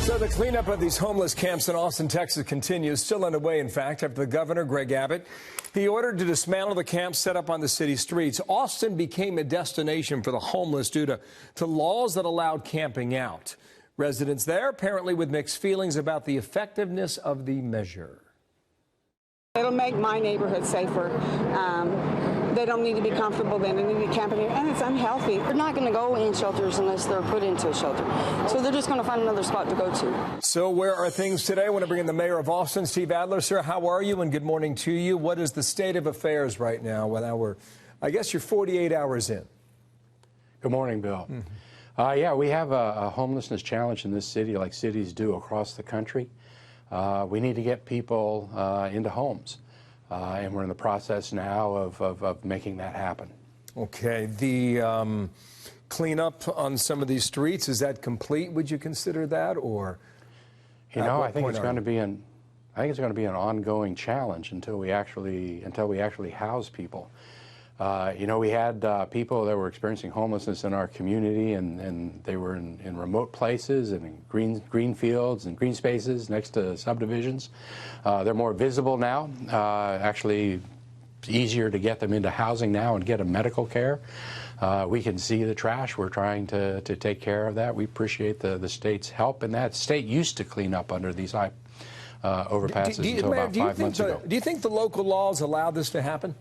So the cleanup of these homeless camps in Austin, Texas continues, still underway, in fact, after the governor, Greg Abbott, he ordered to dismantle the camps set up on the city streets. Austin became a destination for the homeless due to laws that allowed camping out. Residents there apparently with mixed feelings about the effectiveness of the measure. It'll make my neighborhood safer. They don't need to be comfortable. They don't need to be camping here, and it's unhealthy. They're not going to go in shelters unless they're put into a shelter. So they're just going to find another spot to go to. So where are things today? I want to bring in the mayor of Austin, Steve Adler. Sir, how are you? And good morning to you. What is the state of affairs right now? Well, I guess you're 48 hours in. Good morning, Bill. Yeah, we have a homelessness challenge in this city like cities do across the country. We need to get people into homes. And we're in the process now of making that happen. Okay. The cleanup on some of these streets, is that complete? Would you consider that, or? You know, I think it's going to be an ongoing challenge until we actually house people. You know, we had people that were experiencing homelessness in our community, and they were in remote places and in green fields and green spaces next to subdivisions. They're more visible now. Actually, it's easier to get them into housing now and get them medical care. We can see the trash. We're trying to take care of that. We appreciate the state's help in that. The state used to clean up under these high overpasses until about 5 months ago. Do you think the local laws allow this to happen?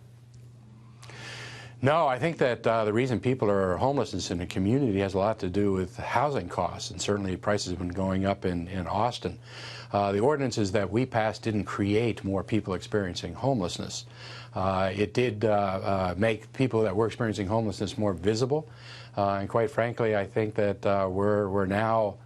No, I think that the reason people are homeless in the community has a lot to do with housing costs, and certainly prices have been going up in Austin. The ordinances that we passed didn't create more people experiencing homelessness. It did make people that were experiencing homelessness more visible. And quite frankly, I think that we're now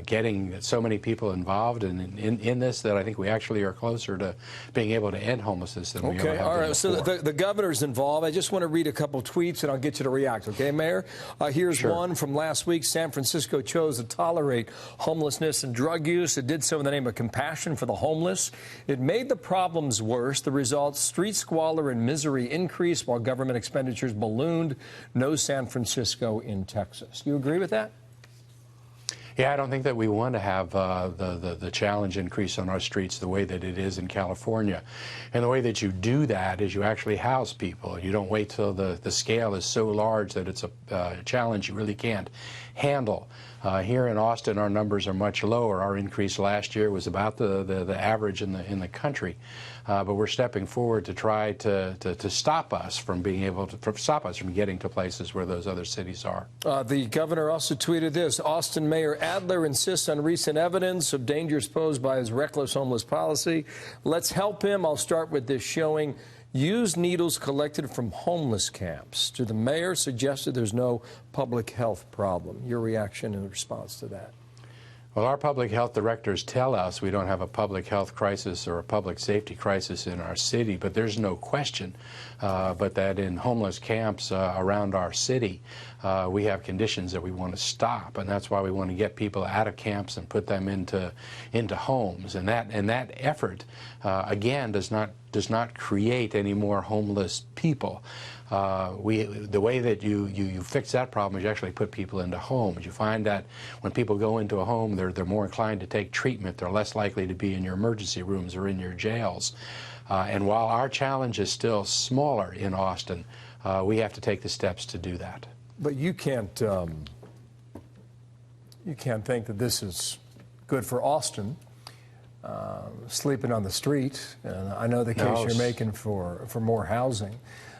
getting so many people involved in this that I think we actually are closer to being able to end homelessness than we ever have been. All right. before. So the governor's involved. I just want to read a couple tweets and I'll get you to react. Okay, Mayor? Here's one from last week. San Francisco chose to tolerate homelessness and drug use. It did so in the name of compassion for the homeless. It made the problems worse. The results: street squalor and misery increased while government expenditures ballooned. No San Francisco in Texas. You agree with that? Yeah, I don't think that we want to have the challenge increase on our streets the way that it is in California. And the way that you do that is you actually house people. You don't wait till the scale is so large that it's a challenge you really can't handle. Here in Austin, our numbers are much lower. Our increase last year was about the average in the country. But we're stepping forward to try to stop us from being able to stop us from getting to places where those other cities are. The governor also tweeted this: Austin Mayor Adler insists on recent evidence of dangers posed by his reckless homeless policy. Let's help him. I'll start with this showing used needles collected from homeless camps. To the mayor suggested there's no public health problem. Your reaction in response to that? Well, our public health directors tell us we don't have a public health crisis or a public safety crisis in our city, but there's no question but that in homeless camps around our city, we have conditions that we want to stop, and that's why we want to get people out of camps and put them into homes. And that effort, again, does not create any more homeless people. The way that you fix that problem is you actually put people into homes. You find that when people go into a home, they're more inclined to take treatment. They're less likely to be in your emergency rooms or in your jails. And while our challenge is still smaller in Austin, we have to take the steps to do that. But you can't think that this is good for Austin, sleeping on the street. And I know the case you're making for more housing.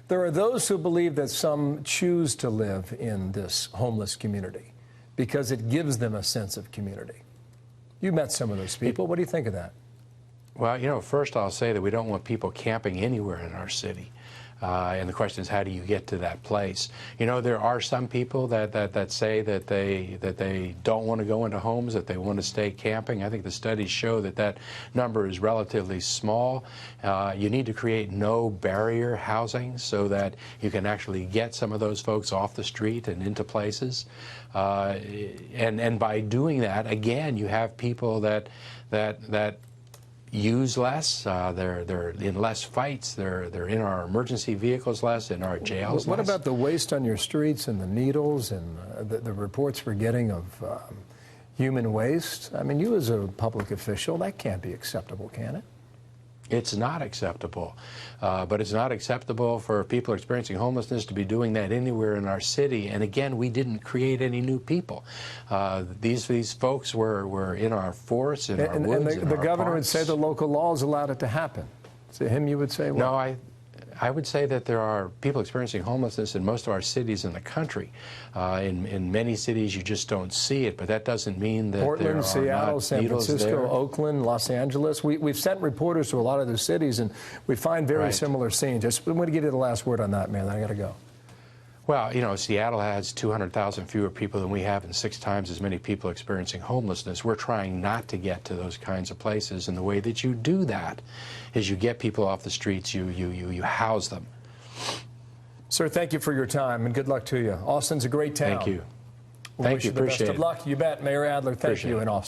There are those who believe that some choose to live in this homeless community because it gives them a sense of community. You met some of those people. What do you think of that? Well, you know, first I'll say that we don't want people camping anywhere in our city. And the question is, how do you get to that place? You know, there are some people that say that they don't want to go into homes, that they want to stay camping. I think the studies show that number is relatively small. You need to create no barrier housing so that you can actually get some of those folks off the street and into places. And by doing that, again, you have people that use less. They're in less fights. They're in our emergency vehicles less, in our jails What less. about the waste on your streets and the needles and the reports we're getting of human waste. I mean, you as a public official, that can't be acceptable, can it? It's not acceptable, but it's not acceptable for people experiencing homelessness to be doing that anywhere in our city. And again, we didn't create any new people. These folks were in our forests, in our woods, and the governor would say the local laws allowed it to happen. To him, you would say what? No, I would say that there are people experiencing homelessness in most of our cities in the country. In many cities, you just don't see it, but that doesn't mean that Portland, there are Seattle, not San needles Francisco, there. Oakland, Los Angeles. We've sent reporters to a lot of those cities, and we find very similar scenes. Just I'm going to give you the last word on that, man. I got to go. Well, you know, Seattle has 200,000 fewer people than we have and 6 times as many people experiencing homelessness. We're trying not to get to those kinds of places, and the way that you do that is you get people off the streets, you house them. Sir, thank you for your time, and good luck to you. Austin's a great town. Thank you. We'll Thank wish you. the best Appreciate of it. luck. You bet. Mayor Adler, thank you in Austin.